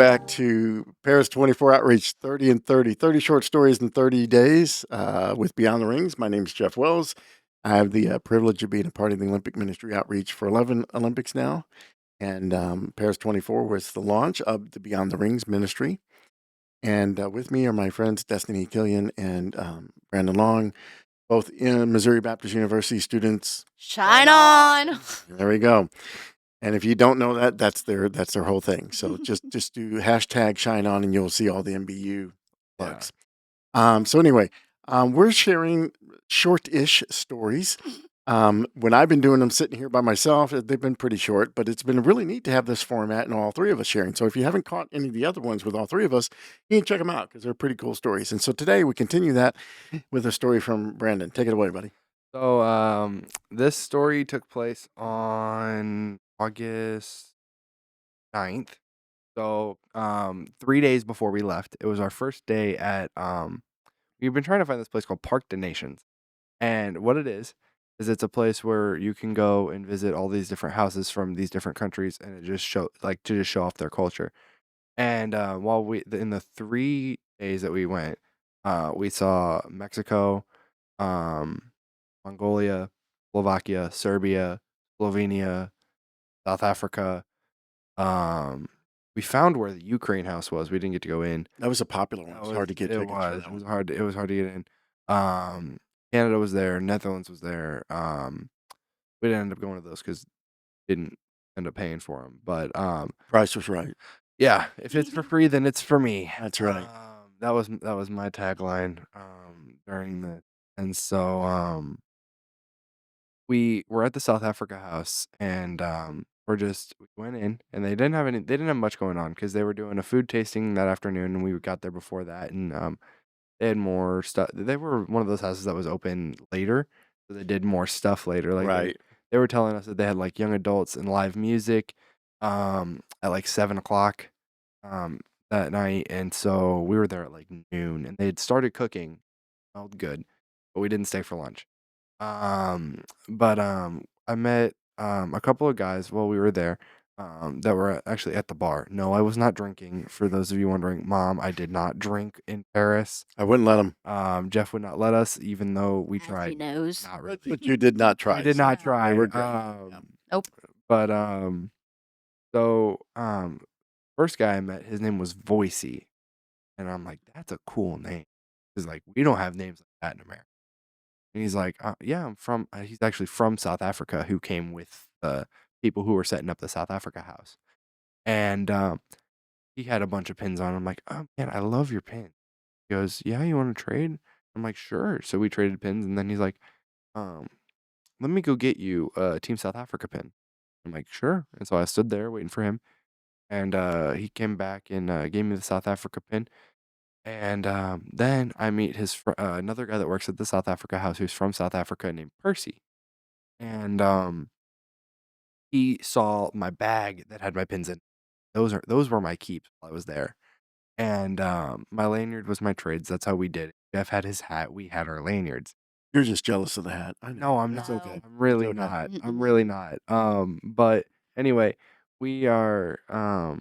back to Paris 24 Outreach 30 and 30, 30 short stories in 30 days with Beyond the Rings. My name is Jeff Wells. I have the privilege of being a part of the Olympic Ministry Outreach for 11 Olympics now. And Paris 24 was the launch of the Beyond the Rings ministry. And with me are my friends Destiny Killian and Brandon Long, both in Missouri Baptist University students. Shine on. There we go. And if you don't know that, that's their whole thing. So just do hashtag shine on and you'll see all the MBU plugs. So anyway, we're sharing short-ish stories. When I've been doing them sitting here by myself, they've been pretty short, but it's been really neat to have this format and all three of us sharing. So if you haven't caught any of the other ones with all three of us, you can check them out because they're pretty cool stories. And so today we continue that with a story from Brandon. Take it away, buddy. So this story took place on August 9th. So 3 days before we left. It was our first day at we've been trying to find this place called Parc des Nations. And what it is it's a place where you can go and visit all these different houses from these different countries and it just show off their culture. And while in the 3 days that we went, we saw Mexico, Mongolia, Slovakia, Serbia, Slovenia, South Africa. We found where the Ukraine house was. We didn't get to go in. That was a popular one. It was hard to get tickets. It was hard to get in. Canada was there. Netherlands was there. We didn't end up going to those because didn't end up paying for them. But price was right. Yeah, if it's for free, then it's for me. That's right. That was my tagline during the and so we were at the South Africa house and we went in and they didn't have much going on because they were doing a food tasting that afternoon and we got there before that and they had more stuff. They were one of those houses that was open later, so they did more stuff later. Like right. They were telling us that they had like young adults and live music at like 7 o'clock that night, and so we were there at like noon and they had started cooking. Smelled good, but we didn't stay for lunch. But I met a couple of guys while we were there that were actually at the bar. No, I was not drinking. For those of you wondering, Mom, I did not drink in Paris. I wouldn't let him. Jeff would not let us, even though we As tried. he knows. Not really. But you did not try. I did not try. They were great. Nope. But first guy I met, his name was Voicey, and I'm like, that's a cool name. Because like we don't have names like that in America. And he's like, yeah, I'm from. He's actually from South Africa, who came with the people who were setting up the South Africa house, and he had a bunch of pins on. I'm like, oh man, I love your pin. He goes, yeah, you want to trade? I'm like, sure. So we traded pins, and then he's like, let me go get you a Team South Africa pin. I'm like, sure. And so I stood there waiting for him, and he came back and gave me the South Africa pin. And then I meet another guy that works at the South Africa house who's from South Africa named Percy. And he saw my bag that had my pins in. Those were my keeps while I was there. And my lanyard was my trades. That's how we did it. Jeff had his hat. We had our lanyards. You're just jealous of the hat. I know. No, I'm It's not. okay. I'm really It's okay. not. I'm really not. But anyway, we are I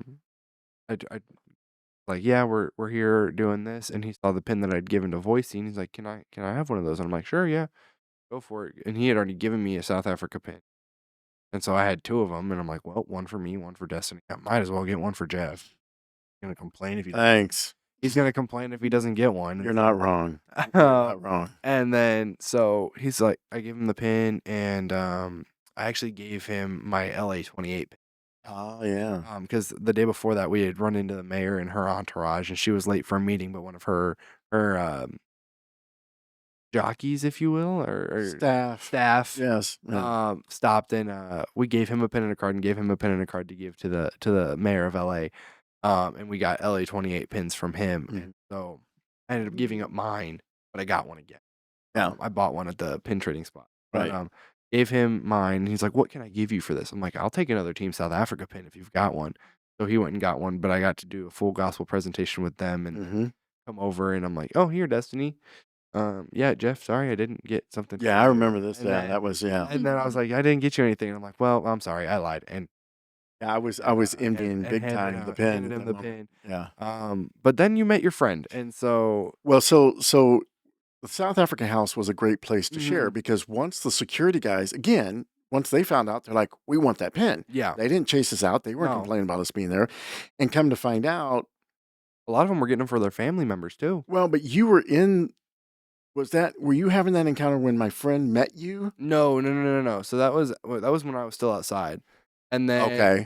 like, yeah, we're here doing this, and he saw the pin that I'd given to Voicey, and he's like, can I have one of those? And I'm like, sure, yeah, go for it. And he had already given me a South Africa pin, and so I had two of them, and I'm like, well, one for me, one for Destiny. I might as well get one for Jeff. He's gonna complain if he Thanks. he's gonna complain if he doesn't get one. You're not wrong. You're not wrong. And then so he's like, I gave him the pin, and I actually gave him my LA-28 pin. Oh yeah. Because the day before that we had run into the mayor and her entourage, and she was late for a meeting, but one of her jockeys, if you will, or Staff. Yes. Yeah. stopped, and we gave him a pen and a card, and gave him a pen and a card to give to the mayor of LA. And we got LA-28 pins from him, and so I ended up giving up mine, but I got one again. Yeah. I bought one at the pin trading spot. Right. But, gave him mine, and he's like, what can I give you for this? I'm like, I'll take another Team South Africa pin if you've got one. So he went and got one, but I got to do a full gospel presentation with them and come over, and I'm like, oh, here, Destiny. Yeah, Jeff, sorry I didn't get something. Yeah, I remember this. Yeah, that was, And then I was like, I didn't get you anything. And I'm like, well, I'm sorry, I lied. And Yeah, I was envying and big handed time the out pin handed at him that the moment. pin. Yeah. But then you met your friend, and so Well, so the South African house was a great place to share Mhm. because once the security guys, again, once they found out, they're like, "We want that pin." Yeah. They didn't chase us out. They weren't No. complaining about us being there. And come to find out, A lot of them were getting them for their family members too. well, but you were were you having that encounter when my friend met you? No, no, no, no, no. So that was when I was still outside, Okay.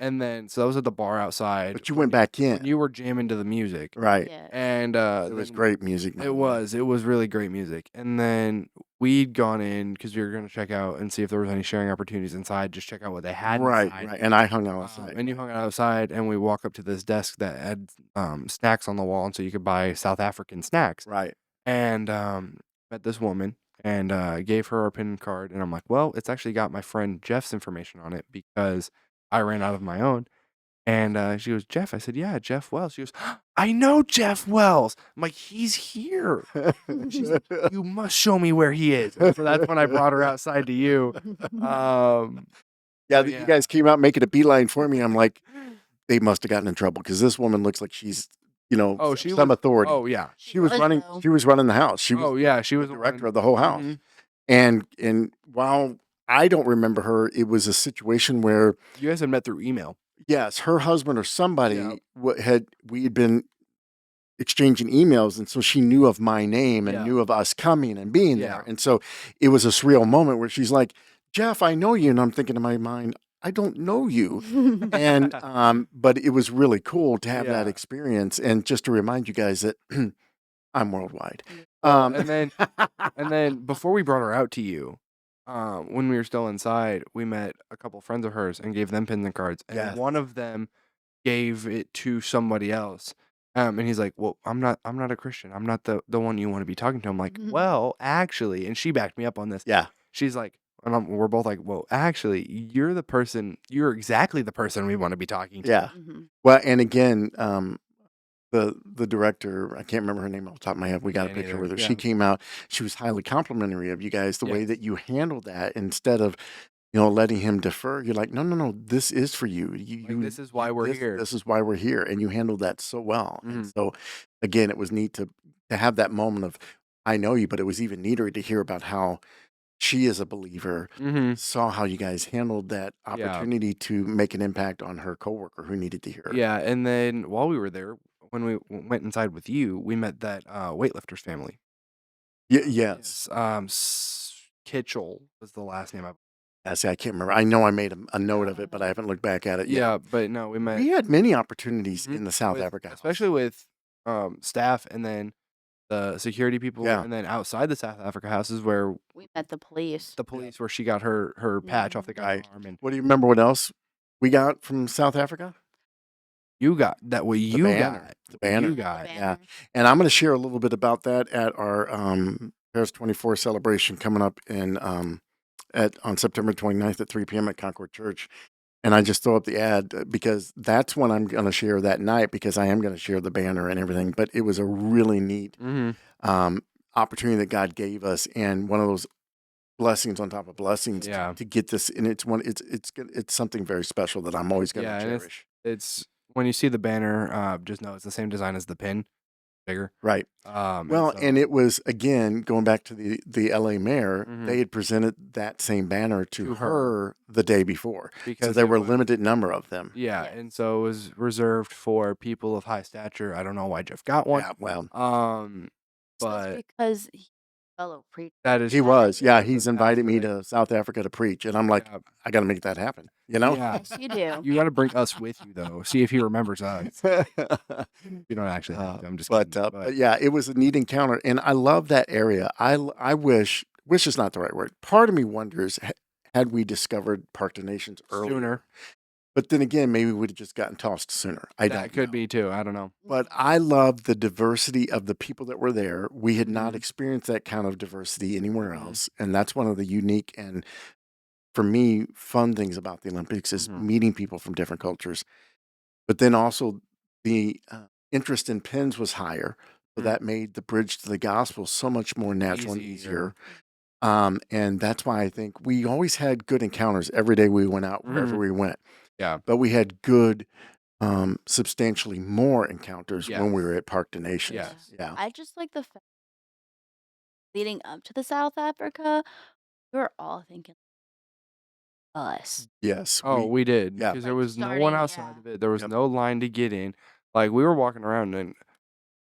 so that was at the bar outside But you went back when in. you were jamming to the music, Right. Yeah. and It was then great music, by the way. it was really great music, and then we'd gone in because we were gonna check out and see if there was any sharing opportunities inside, just check out what they had Right, inside. right. And I hung out outside. And you hung out outside, and we walk up to this desk that had snacks on the wall, and so you could buy South African snacks. Right. And met this woman and gave her our PIN card, and I'm like, well, it's actually got my friend Jeff's information on it because I ran out of my own. And she goes, Jeff. I said, yeah, Jeff Wells. She goes, I know Jeff Wells. I'm like, he's here. She's like, you must show me where he is. And so that's when I brought her outside to you. Yeah, but you guys came out making a beeline for me. I'm like, they must have gotten in trouble because this woman looks like she's, oh, she some was. authority. Oh yeah. She was running. though. She was running the house. She was Oh yeah. She the was the director one. of the whole house. Mhm. And while I don't remember her, it was a situation where, You guys had met through email. yes, her husband or somebody Yeah. we had been exchanging emails, and so she knew of my name and Yeah. knew of us coming and being Yeah. there, and so it was a surreal moment where she's like, "Jeff, I know you," and I'm thinking in my mind, "I don't know you," and but it was really cool to have that Yeah. experience, and just to remind you guys that I'm worldwide. Well, and then before we brought her out to you, when we were still inside, we met a couple friends of hers and gave them pins and cards, and Yes. one of them gave it to somebody else. And he's like, "Well, I'm not a Christian. I'm not the one you want to be talking to." I'm like, Mhm. "Well, actually," and she backed me up on this. Yeah. She's like, we're both like, "Well, actually, you're the person. You're exactly the person we want to be talking to." Yeah. Mhm. Well, and again, the director, I can't remember her name off the top of my head. We got a can't picture either, with her. yeah. She came out. She was highly complimentary of you guys, the way Yes. that you handled that instead of, letting him defer. You're like, no, no, no, this is for you. Like, this is why we're here. This is why we're here, and you handled that so well. And Mhm. so, again, it was neat to have that moment of, I know you, but it was even neater to hear about how she is a believer. Mhm. Saw how you guys handled that Yeah. opportunity to make an impact on her coworker who needed to hear it. Yeah, and then while we were there, when we went inside with you, we met that weightlifter's family. Yes. Kitchell was the last name. Yeah, see, I can't remember. I know I made a note of it, but I haven't looked back at it yet. Yeah, but no, we met We had many opportunities Mhm. in the South with, Africa house. especially with staff, and then the security people, Yeah. and then outside the South Africa house is where We met the police. where she got her patch off the guy's Right. arm, and What do you remember? What else we got from South Africa? you got that. What The you banner. got? The banner. You got. Yeah. And I'm going to share a little bit about that at our Paris 24 celebration coming up in on September 29th at 3 p.m. at Concord Church. And I just throw up the ad because that's when I'm going to share that night, because I am going to share the banner and everything. But it was a really neat opportunity that God gave us, and one of those blessings on top of blessings Yeah. to get this. And it's something very special that I'm always going to Yeah, and cherish. it's when you see the banner, just know it's the same design as the pin, bigger. Right. Well, and it was, again, going back to the LA mayor, they had presented that same banner to her the day before, so because there it were a was- limited number of them. Yeah, Yes. and so it was reserved for people of high stature. I don't know why Jeff got one. Yeah, well, So But it's because he's a fellow preacher. that is he was. Yeah, that's he's invited me absolutely- to South Africa to preach, and I'm like, Yeah. I got to make that happen. You know. Yeah. Yes, you do. You got to bring us with you though. See if he remembers us. You don't actually have to. I'm just but, kidding. but yeah, it was a neat encounter, and I love that area. I wish is not the right word. Part of me wonders, had we discovered Park the Nations earlier, Sooner. but then again, maybe we would have just gotten tossed sooner. I That don't could know. be too. I don't know. But I love the diversity of the people that were there. We had not Mhm. experienced that kind of diversity anywhere Mhm. else, and that's one of the unique and, for me, fun things about the Olympics is Mhm. meeting people from different cultures. But then also the interest in pins was higher, so Mhm. that made the bridge to the gospel so much more natural and Easier. easier. And that's why I think we always had good encounters every day we went out, wherever Mhm. we went. Yeah. but we had good, substantially more encounters when we Yes. were at Park the Nations. Yes. Yeah. I just like the fact leading up to the South Africa, we were all thinking us. Yes. Oh, we did yeah. because there Like, was no one starting outside of it. There was Yep. no line to get in. Like we were walking around and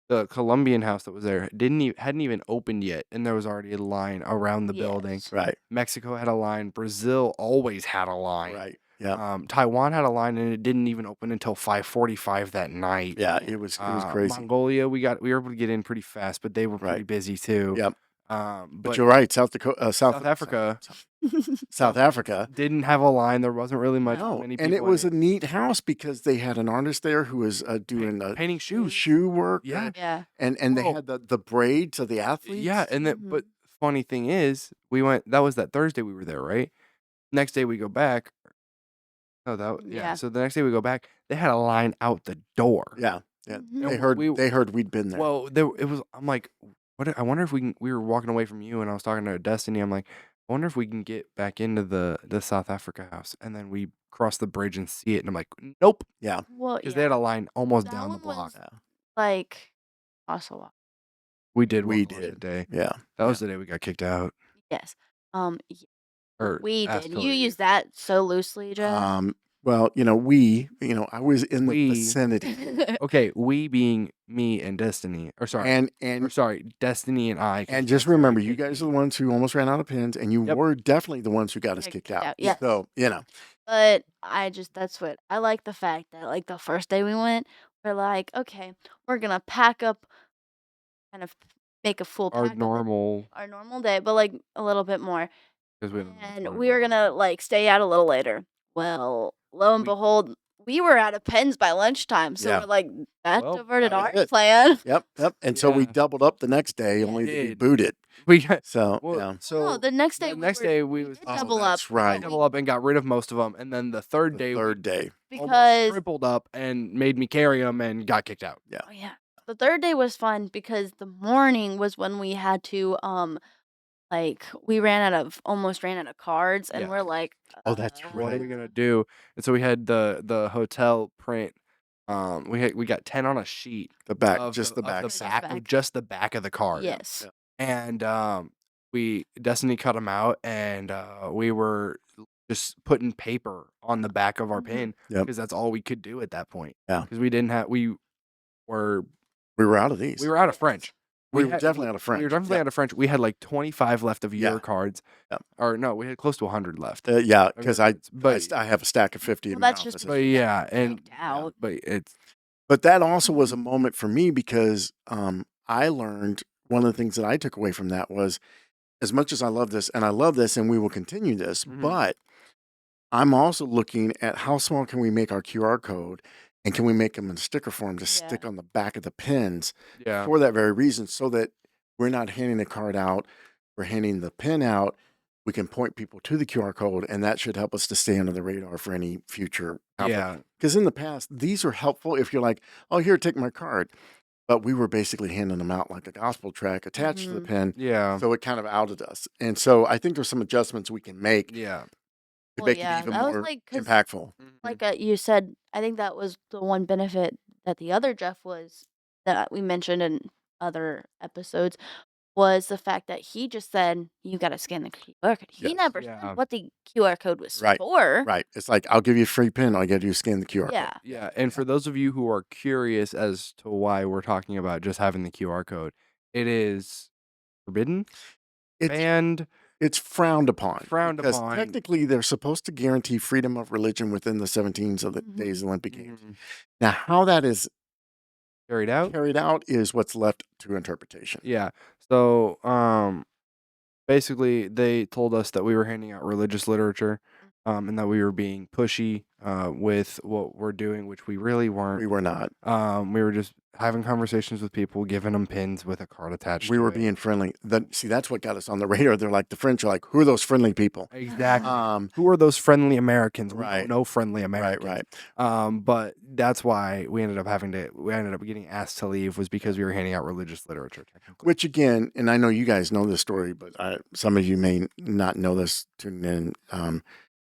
the Colombian house that was there hadn't even opened yet, and there was already a line around the building. Yes. Right. Mexico had a line. Brazil always had a line. Right. Yeah. Taiwan had a line, and it didn't even open until 5:45 that night. Yeah. It was crazy. Mongolia, we were able to get in pretty fast, but they were pretty Right. busy too. Yep. But But you're right. South Africa South Africa. didn't have a line. There wasn't really many people. And it in was a neat house because they had an artist there who was doing painting shoes. shoe work. Yeah. Yeah. And they Well, had the braids of the athletes. Yeah, and then but funny thing is, we went. That was that Thursday we were there, right? Next day we go back. Oh, Yeah. So the next day we go back. They had a line out the door. Yeah. Yeah. Mhm. They heard we'd been there. Well, it was. I'm like, what? I wonder if we can. We were walking away from you, and I was talking to Destiny. I'm like, I wonder if we can get back into the South Africa house, and then we cross the bridge and see it. And I'm like, nope, yeah. Well, because they had a line almost That down the one was- block. Yeah. like also walk. We did. We walk along did. that day. Yeah. That was the day we got kicked out. Yes. Or We asked did. to You leave. use that so loosely, Jeff. Well, I was in the We- vicinity. Okay, we being me and Destiny, or sorry, And Destiny and I. 'cause and just Destiny remember, kicked you guys are me. the ones who almost ran out of pins, and you Yep. were definitely the ones who got us Got kicked kicked out. out, yes. So, But that's what I like the fact that like the first day we went, we're like, okay, we're gonna pack up, kind of make a full our pack of normal our normal day, but like a little bit more. because we And we were gonna like stay out a little later. Well, lo and We- behold, we were out of pens by lunchtime. So Yeah. we're like, that Well, diverted that was our it. plan. Yep. And so we Yeah. doubled up the next day, Yeah. only to be Did. booted. we got So, well, yeah. so No, the next day the next day we was did Oh, double that's up. right. double up and got rid of most of them, and then the third The day third day. we almost because tripled up and made me carry them and got kicked out. oh, yeah. The third day was fun because the morning was when we had to like we almost ran out of cards and Yeah. we're like Oh, that's What are we right. gonna do? And so we had the hotel print. We got 10 on a sheet. The back, Of just the back. Just side. back of back. just the back of the card. yes. Yeah. And we Destiny cut them out, and we were just putting paper on the back of our Mhm. pin Yep. because that's all we could do at that point. Yeah. Because we didn't have were We were out of these. we were out of French. We were definitely out of French. We were definitely Yep. out of French. We had like 25 left of your Yeah. cards. Yep. Or no, we had close to 100 left. Yeah, of because your I, cards. But I have a stack of 50 in Well, my that's just office. but yeah, and Picked out. but it's But that also was a moment for me because I learned one of the things that I took away from that was as much as I love this, and we will continue this, Mhm. but I'm also looking at how small can we make our QR code and can we make them in sticker form to Yeah. stick on the back of the pins yeah. for that very reason so that we're not handing the card out, we're handing the pin out. We can point people to the QR code, and that should help us to stay under the radar for any future. Yeah. Because in the past, these are helpful if you're like, oh, here, take my card. But we were basically handing them out like a gospel track attached to the Mhm. pin. Yeah. So it kind of outed us. And so I think there's some adjustments we can make Yeah. to Well, make yeah, it even that was more like 'cause impactful. like you said, I think that was the one benefit that the other Jeff was that we mentioned in other episodes was the fact that he just said you got to scan the QR code. He Yes. never Yeah. said what the QR code was Right, for. Right. It's like, I'll give you a free pin. All you got to do is scan the QR Yeah. code. Yeah, and for those of you who are curious as to why we're talking about just having the QR code, it is forbidden, It's, banned. it's frowned upon. Frowned because upon. technically, they're supposed to guarantee freedom of religion within the 17 of the Mhm. days Olympic Games. Mhm. Now, how that is Carried out. carried out is what's left to interpretation. Yeah. So, basically, they told us that we were handing out religious literature, and that we were being pushy with what we're doing, which we really weren't. We were not. We were just having conversations with people, giving them pins with a card attached. We to were it. being friendly. See, that's what got us on the radar. They're like, the French are like, who are those friendly people? Exactly. Um, Who are those friendly Americans? We Right. don't know friendly right, Americans. right. But that's why we ended up getting asked to leave was because we were handing out religious literature technically. Which again, and I know you guys know this story, but some of you may not know this tuning in.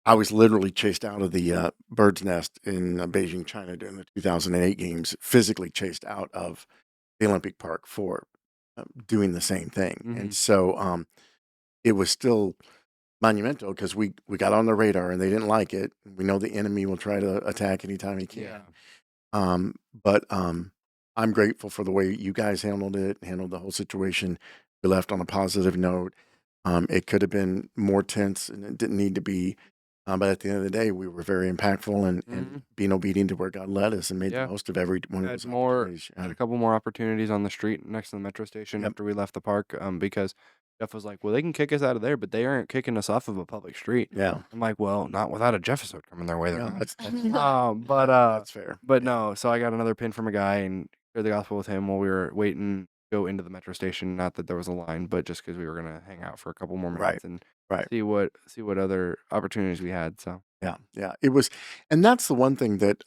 I was literally chased out of the bird's nest in Beijing, China during the 2008 games, physically chased out of the Olympic Park for doing the same thing. And Mhm. so it was still monumental because we got on the radar and they didn't like it. We know the enemy will try to attack anytime he can. Yeah. But I'm grateful for the way you guys handled the whole situation. We left on a positive note. It could have been more tense and it didn't need to be. But at the end of the day, we were very impactful and Mhm. being obedient to where God led us and made Yeah. the most of every one of Had those more opportunities. had a couple more opportunities on the street next to the metro station Yep. after we left the park, because Jeff was like, "Well, they can kick us out of there, but they aren't kicking us off of a public street." Yeah. I'm like, "Well, not without a Jeffisode coming their way, they're No, not." that's But fair. but Yeah. no, so I got another pin from a guy and shared the gospel with him while we were waiting to go into the metro station. Not that there was a line, but just because we were gonna hang out for a couple more Right. minutes and Right. see what other opportunities we had. So Yeah. Yeah. It was, and that's the one thing that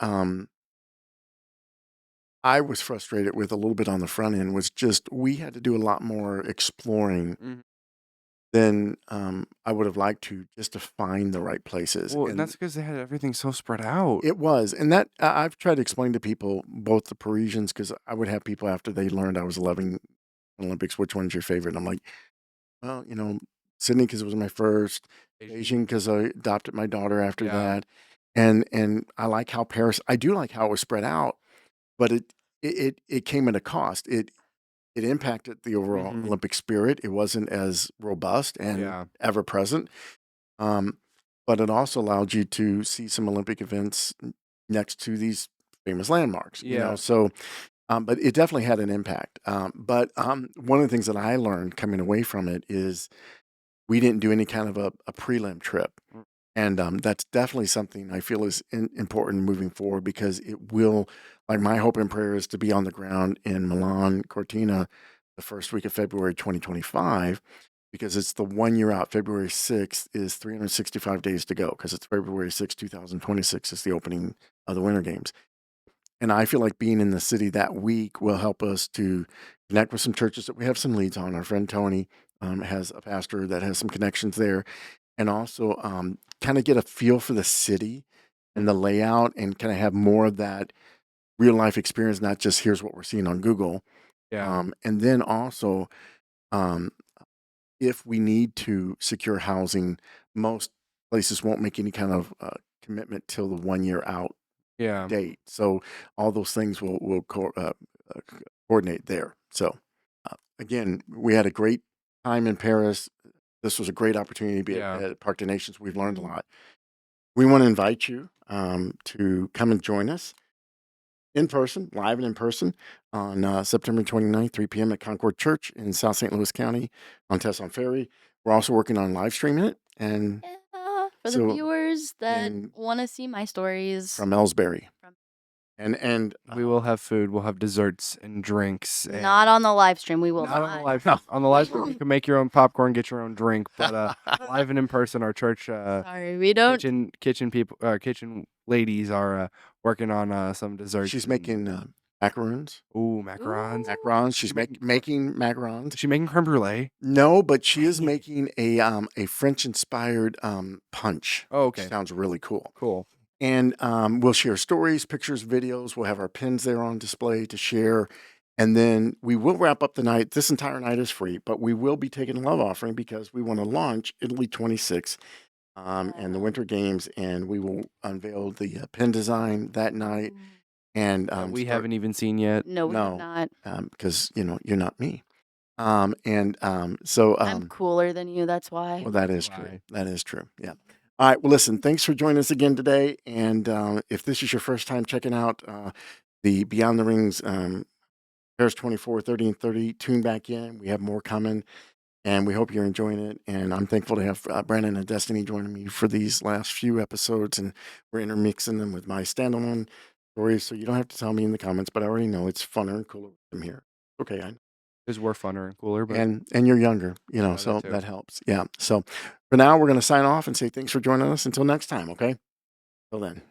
I was frustrated with a little bit on the front end was just we had to do a lot more exploring Mhm. than I would have liked to just to find the right places. Well, and And that's because they had everything so spread out. it was, and that I've tried to explain to people, both the Parisians, because I would have people after they learned I was loving Olympics, which one's your favorite? I'm like, well, Sydney because it was my first, Beijing because I adopted my daughter after Yeah. that, and I like how Paris. I do like how it was spread out, but it came at a cost. It impacted the overall Mhm. Olympic spirit. It wasn't as robust and Yeah. ever present. Um, but it also allowed you to see some Olympic events next to these famous landmarks, Yeah. So, but it definitely had an impact. But one of the things that I learned coming away from it is we didn't do any kind of a prelim trip. Mm. And that's definitely something I feel is important moving forward because it will, like my hope and prayer is to be on the ground in Milan, Cortina, the first week of February 2025, because it's the 1 year out. February 6th is 365 days to go because it's February 6th, 2026 is the opening of the Winter Games. And I feel like being in the city that week will help us to connect with some churches that we have some leads on. Our friend Tony has a pastor that has some connections there and also kind of get a feel for the city and the layout and kind of have more of that real life experience, not just here's what we're seeing on Google. Yeah. And then also, um, if we need to secure housing, most places won't make any kind of commitment till the 1 year out Yeah. date. So all those things will coordinate there. So again, we had a great time in Paris. This was a great opportunity to be Yeah. at Parc des Nations. We've learned a Mhm. lot. We want to invite you to come and join us in person, live and in person, on September 29th, 3 p.m. at Concord Church in South St. Louis County on Tesson Ferry. We're also working on live streaming it. And Yeah, for the so viewers that in wanna see my stories from Ellsbury. from And We will have food, we'll have desserts and drinks and not on the live stream, we will not on the not. live stream. On the live stream, you can make your own popcorn, get your own drink, but live and in person, our church Sorry, we don't kitchen ladies are working on some desserts. she's and- making macaroons. Ooh, macarons. Ooh. Macarons. She's making macarons. Is she making creme brulee? No, but she is Dang it. making a French inspired punch. Oh, Which okay. sounds really cool. Cool. And we'll share stories, pictures, videos. We'll have our pins there on display to share. And then we will wrap up the night. This entire night is free, but we will be taking a love offering because we want to launch Italy 26 and the Winter Games. And we will unveil the pin design that night. And That we start- haven't even seen yet. No, we No. have not. because you're not me. So I'm cooler than you, that's why. well, that is Why? true. That is true. Yeah. All right. Well, listen, thanks for joining us again today. And if this is your first time checking out the Beyond the Rings Paris 24, 30, and 30, tune back in. We have more coming, and we hope you're enjoying it. And I'm thankful to have Brandon and Destiny joining me for these last few episodes, and we're intermixing them with my standalone stories. So you don't have to tell me in the comments, but I already know it's funner and cooler with them here. Okay, I know. Because we're funner and cooler, but And you're younger, that so too. that helps. Yeah. So for now, we're going to sign off and say thanks for joining us. Until next time, okay? Till then.